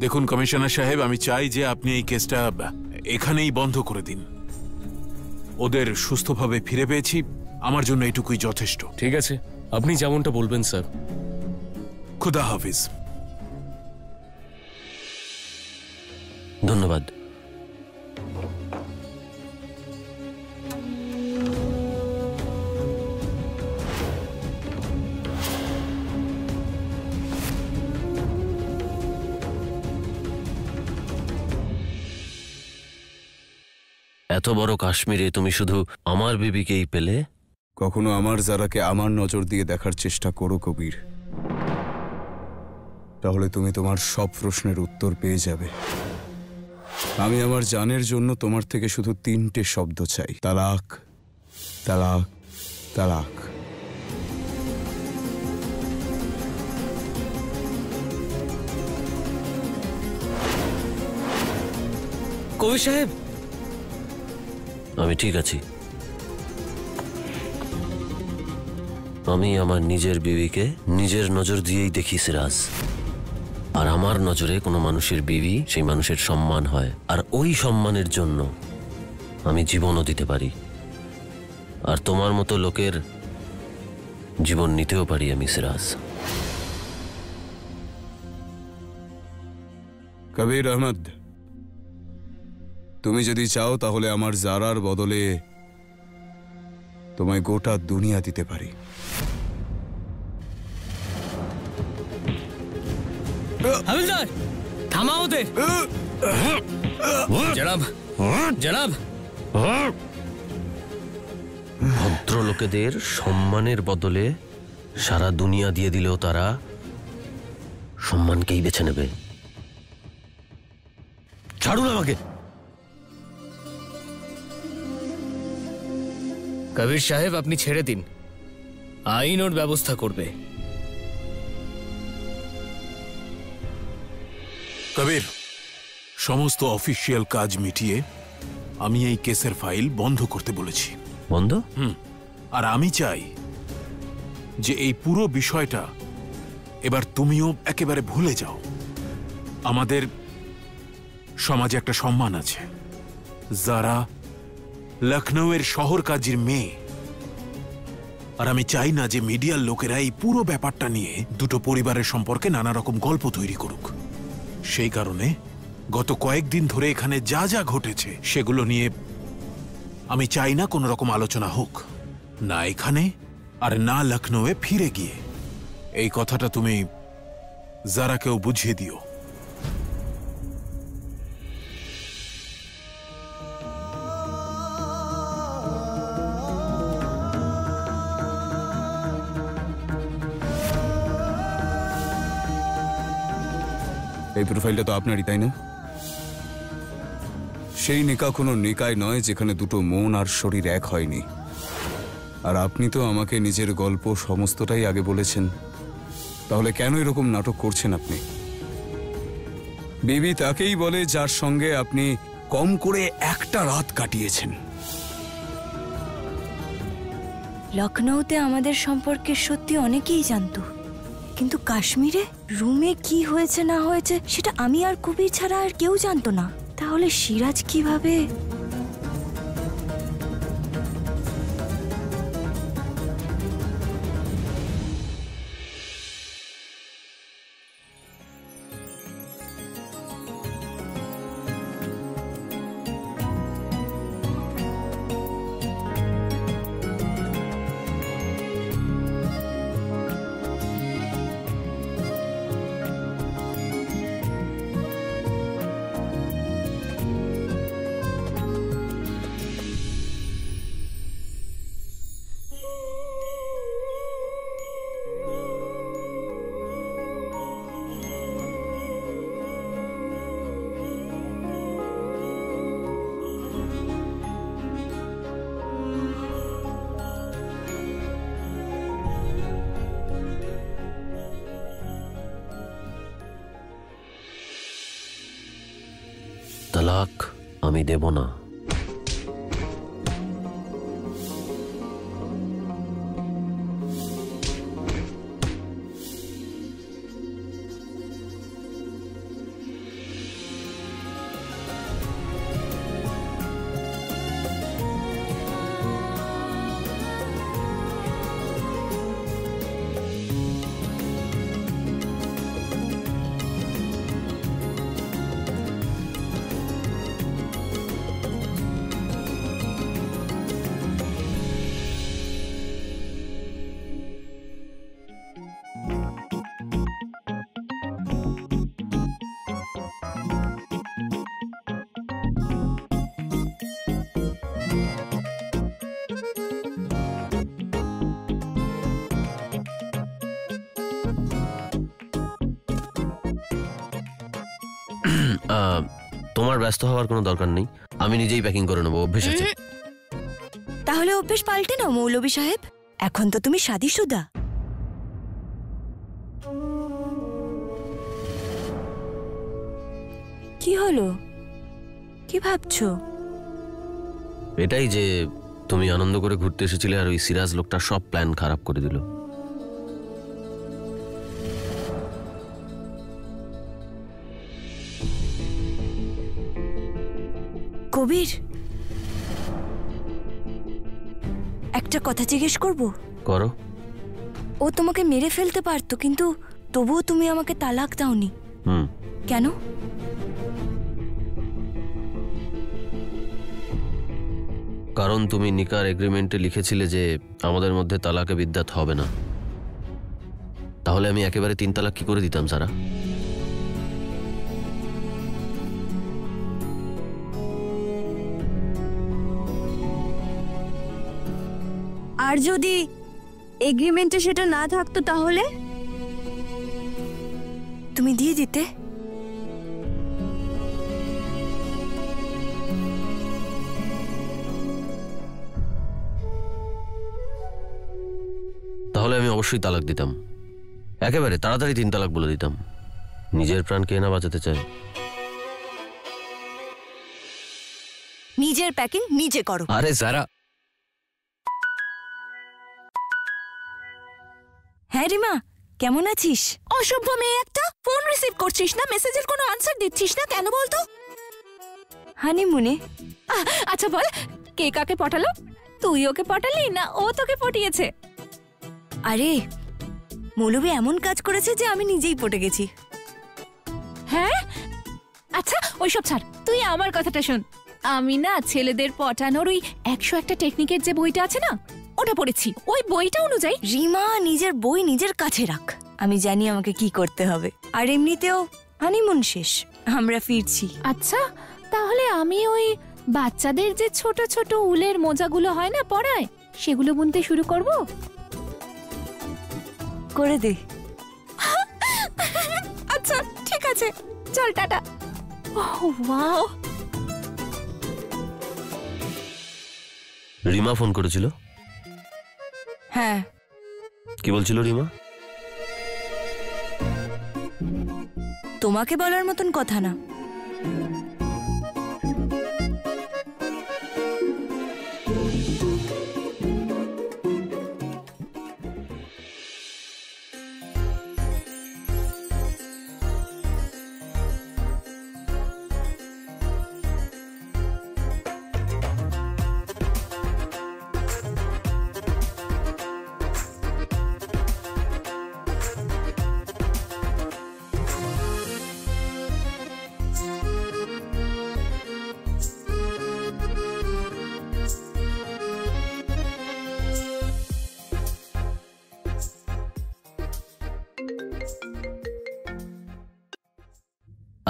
দেখুন কমিশনার সাহেব, আমি চাই যে আপনি এই কেসটা এখানেই বন্ধ করে দিন। ওদের সুস্থভাবে ফিরে পেয়েছি, আমার জন্য এটুকুই যথেষ্ট। ঠিক আছে, আপনি যেমনটা বলবেন স্যার। খুদা হাফিজ। ধন্যবাদ। এত বড় কাশ্মীরে তুমি শুধু আমার বিবিকেই পেলে? কখনো আমার যারাকে আমার নজর দিয়ে দেখার চেষ্টা করো কবির, তাহলে তুমি তোমার সব প্রশ্নের উত্তর পেয়ে যাবে। আমি আমার জানের জন্য তোমার থেকে শুধু 3টে শব্দ চাই: তালাক, তালাক, তালাক। কবির সাহেব, আমি ঠিক আছি। আমি আমার নিজের বিবিকে নিজের নজর দিয়েই দেখি সিরাজ। আর আমার নজরে কোনো মানুষের বিবি সেই মানুষের সম্মান হয়, আর ওই সম্মানের জন্য আমি জীবনও দিতে পারি। আর তোমার মতো লোকের জীবন নিতেও পারি আমি সিরাজ। কবির আহমদ, তুমি যদি চাও তাহলে আমার জারার বদলে তোমায় গোটা দুনিয়া দিতে পারি। হাবিলদার, থামাও ওদের। জনাব, জনাব। ভদ্রলোকেদের সম্মানের বদলে সারা দুনিয়া দিয়ে দিলেও তারা সম্মানকেই বেছে নেবে। ছাড়ুন আমাকে। কবির সাহেব, আপনি ছেড়ে দিন, আইন ওর ব্যবস্থা করবে। কবির, সমস্ত অফিসিয়াল কাজ মিটিয়ে আমি এই কেসের ফাইল বন্ধ করতে বলেছি। বন্ধ? আর আমি চাই যে এই পুরো বিষয়টা এবার তুমিও একেবারে ভুলে যাও। আমাদের সমাজে একটা সম্মান আছে, যারা লখনৌয়ের শহর কাজীর মেয়ে। আর আমি চাই না যে মিডিয়ার লোকেরা এই পুরো ব্যাপারটা নিয়ে দুটো পরিবারের সম্পর্কে নানা রকম গল্প তৈরি করুক। সেই কারণে গত কয়েকদিন ধরে এখানে যা যা ঘটেছে সেগুলো নিয়ে আমি চাই না কোনো রকম আলোচনা হোক, না এখানে আর না লখনৌয়ে ফিরে গিয়ে। এই কথাটা তুমি যারাকেও বুঝিয়ে দিও। এই প্রোফাইলটা তো আপনারই, তাই না? সেই নিকা কোনো নিকায় নয় যেখানে দুটো মন আর শরীর এক হয়নি। আর আপনি তো আমাকে নিজের গল্প সমস্তটাই আগে বলেছেন, তাহলে কেন এরকম নাটক করছেন আপনি? বিবি তাকেই বলে যার সঙ্গে আপনি কম করে একটা রাত কাটিয়েছেন। লখনৌতে আমাদের সম্পর্কে সত্যি অনেকেই জানতো, কিন্তু কাশ্মীরে রুমে কি হয়েছে না হয়েছে সেটা আমি আর কবির ছাড়া আর কেউ জানতো না। তাহলে সিরাজ কিভাবে? তালাক আমি দেব না। তোমার ব্যস্ত হওয়ার কোনো দরকার নেই, আমি নিজেই প্যাকিং করে নেবো, অভ্যেস আছে। তাহলে অভ্যেস পাল্টে নাও মৌলভী সাহেব, এখন তো তুমি শাদীশুদা। কি হলো, কি ভাবছো? এটাই যে তুমি আনন্দ করে ঘুরতে এসেছিলে আর ওই সিরাজ লোকটা সব প্ল্যান খারাপ করে দিল। কবির, একটা কথা জিজ্ঞেস করব? করো। ও তোমাকে মেরে ফেলতে পারতো, কিন্তু তবুও তুমি আমাকে তালাক দাওনি কেন? কারণ তুমি নিকার এগ্রিমেন্টে লিখেছিলে যে আমাদের মধ্যে তালাকে বিদ্যাত হবে না। তাহলে আমি একেবারে 3 তালাক কি করে দিতাম সারা? আর যদি এগ্রিমেন্টে সেটা না থাকতো তাহলে তুমি দিয়ে দিতে? তাহলে আমি অবশ্যই তালাক দিতাম, একেবারে তাড়াতাড়ি 3 তালাক বলে দিতাম। নিজের প্রাণ কে না বাঁচাতে চায়? নিজের প্যাকিং নিজে করো। আরে সারা। হ্যাঁ রিমা, কেমন আছিস? অসভ্য মেয়ে একটা, ফোন রিসিভ করছিস না, মেসেজের কোনো আনসার দিচ্ছিস না, কেন বলতো? হানিমুনে। আচ্ছা বল, কে কাকে পটালো? তুই ওকে পটালি না ও তোকে পটিয়েছে? আরে মৌলভী এমন কাজ করেছে যে আমি নিজেই পটে গেছি। হ্যাঁ, আচ্ছা ওইসব ছাড়, তুই আমার কথাটা শোন। আমি না ছেলেদের পটানোর ওই 101টা টেকনিকের যে বইটা আছে না, ওটা পড়েছি। ওই বইটা অনুযায়ী রিমা, নিজের বই নিজের কাছে রাখ, আমি জানি আমাকে কি করতে হবে। আর এমনিতেও হানিমুন শেষ, আমরা ফিরছি। আচ্ছা, তাহলে আমি ওই বাচ্চাদের যে ছোট ছোট উলের মোজাগুলো হয় না পরায়, সেগুলো বুনতে শুরু করব। করে দে। আচ্ছা ঠিক আছে, চল টাটা। ওয়াও, রিমা ফোন করেছিল? হ্যাঁ। কি বলছিল রিমা? তোমাকে বলার মতন কথা না।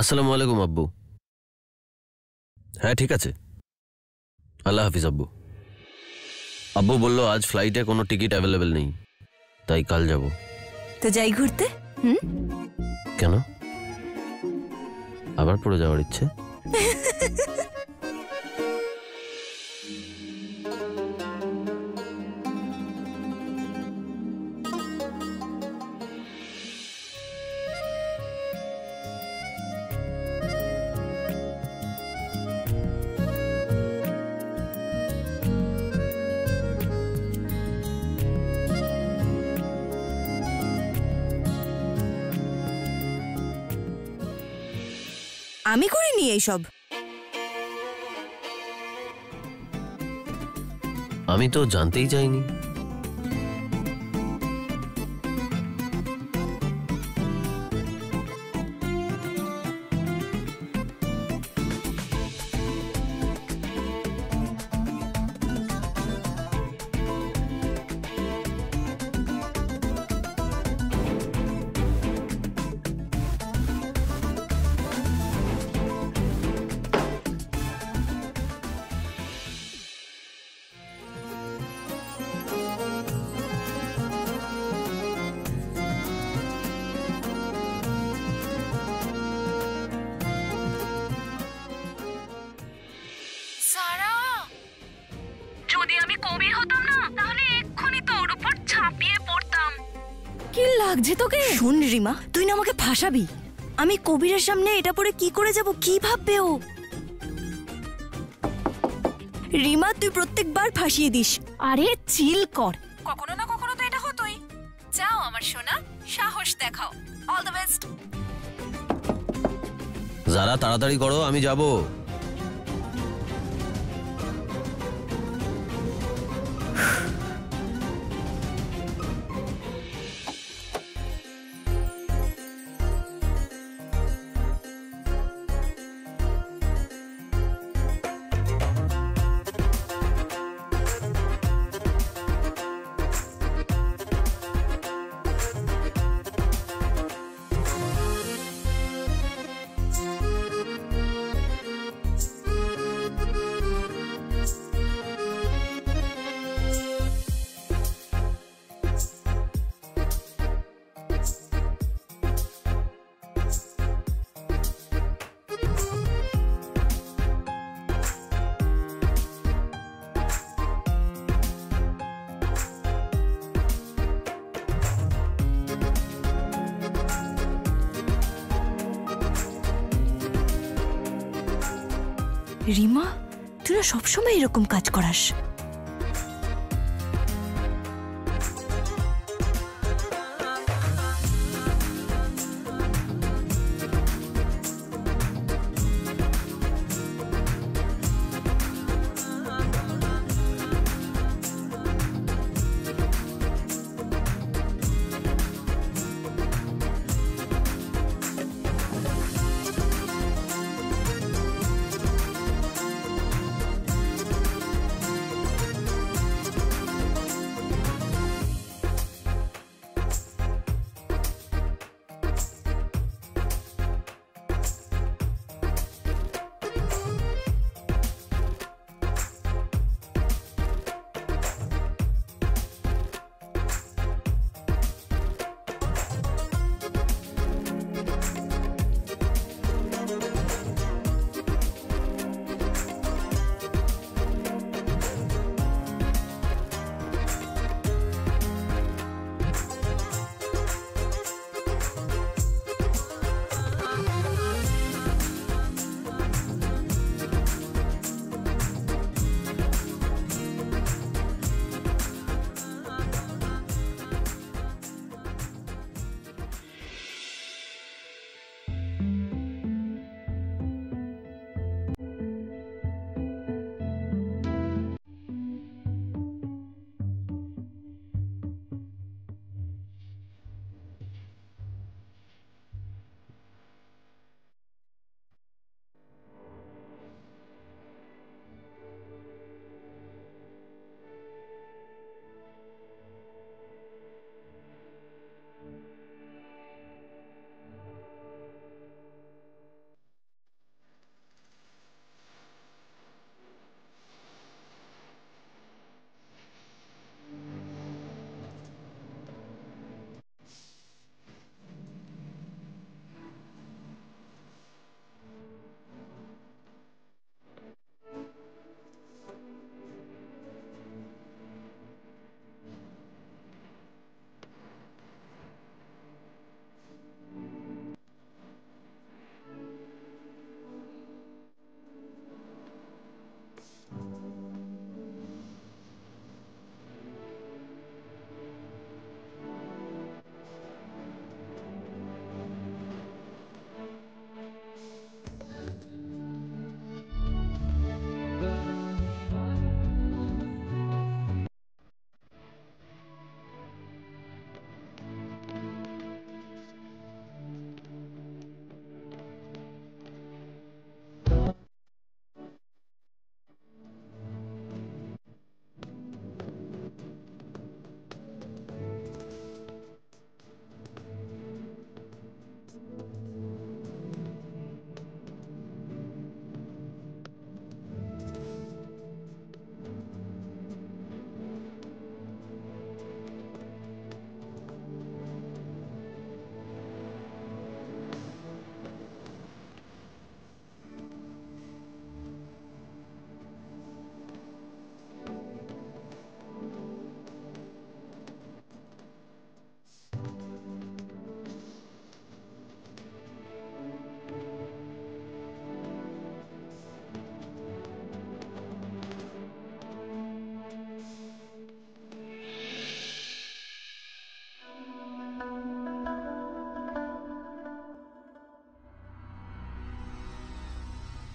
আসসালামু আলাইকুম আব্বু। হ্যাঁ ঠিক আছে, আল্লাহ হাফিজ আব্বু। আব্বু বললো আজ ফ্লাইটে কোনো টিকিট অ্যাভেলেবেল নেই, তাই কাল যাব। তো যাই ঘুরতে। কেন? আবার পড়ে যাওয়ার ইচ্ছে? আমি করিনি এইসব। আমি তো জানতেই চাইনি। লাগছে তোকে? শোন রিমা, তুই না আমাকে ফাঁসাবি। আমি কবিরের সামনে এটা পরে কি করে যাব, কি ভাববে ও? রিমা, তুই প্রত্যেকবার ফাঁসিয়ে দিস। আরে চিল কর, কখনো না কখনো তো এটা হতোই। যাও আমার সোনা, সাহস দেখাও। All the best. যারা তাড়াতাড়ি করো, আমি যাব। রিমা, তুই না সবসময় এরকম কাজ করাস।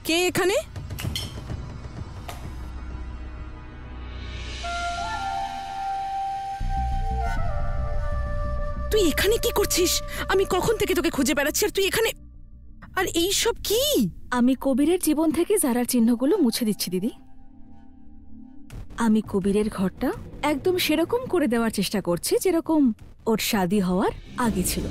কে এখানে? তুই এখানে কি করছিস? আমি কখন থেকে তোকে খুঁজে বেড়াচ্ছি আর তুই এখানে, আর এই সব কি? আমি কবিরের জীবন থেকে জারার চিহ্নগুলো মুছে দিচ্ছি দিদি। আমি কবিরের ঘরটা একদম সেরকম করে দেওয়ার চেষ্টা করছি যেরকম ওর শাদী হওয়ার আগে ছিল।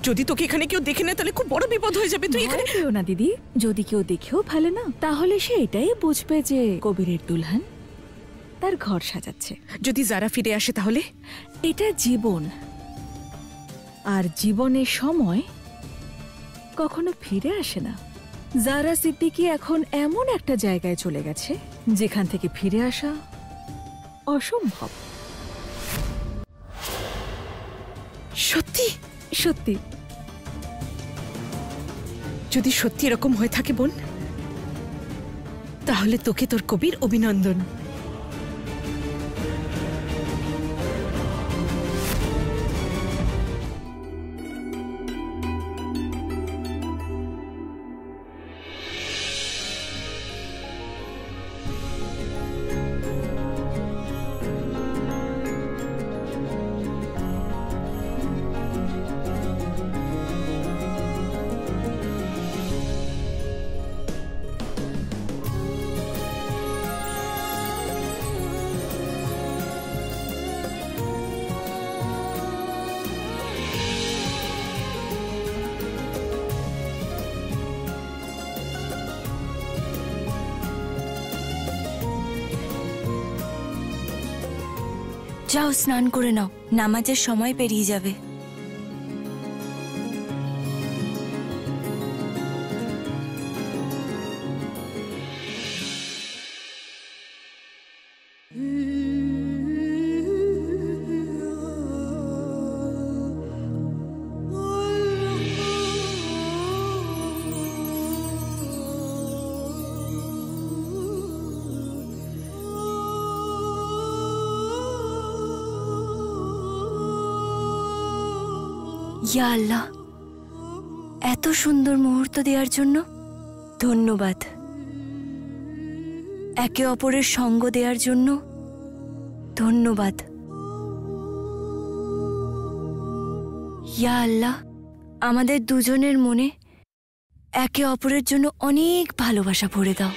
যদি তোকে এখানে কেউ দেখে নেয় তাহলে খুব বড় বিপদ হয়ে যাবে। তুই এখানে ভয় পেও না দিদি, যদি কেউ দেখেও ফেলে না তাহলে সে এটাই বুঝবে যে কবিরের দুলহান তার ঘর সাজাচ্ছে। যদি যারা ফিরে আসে তাহলে? এটা জীবন, আর জীবনের সময় কখনো ফিরে আসে না। জারা সিদ্দিকী এখন এমন একটা জায়গায় চলে গেছে যেখান থেকে ফিরে আসা অসম্ভব। সত্যি? সত্যি। যদি সত্যি এরকম হয়ে থাকে বোন, তাহলে তোকে তোর কবির অভিনন্দন। যাও স্নান করে নাও, নামাজের সময় পেরিয়ে যাবে। ইয়া আল্লাহ, এত সুন্দর মুহূর্ত দেওয়ার জন্য ধন্যবাদ। একে অপরের সঙ্গ দেওয়ার জন্য ধন্যবাদ। ইয়া আল্লাহ, আমাদের দুজনের মনে একে অপরের জন্য অনেক ভালোবাসা ভরে দাও।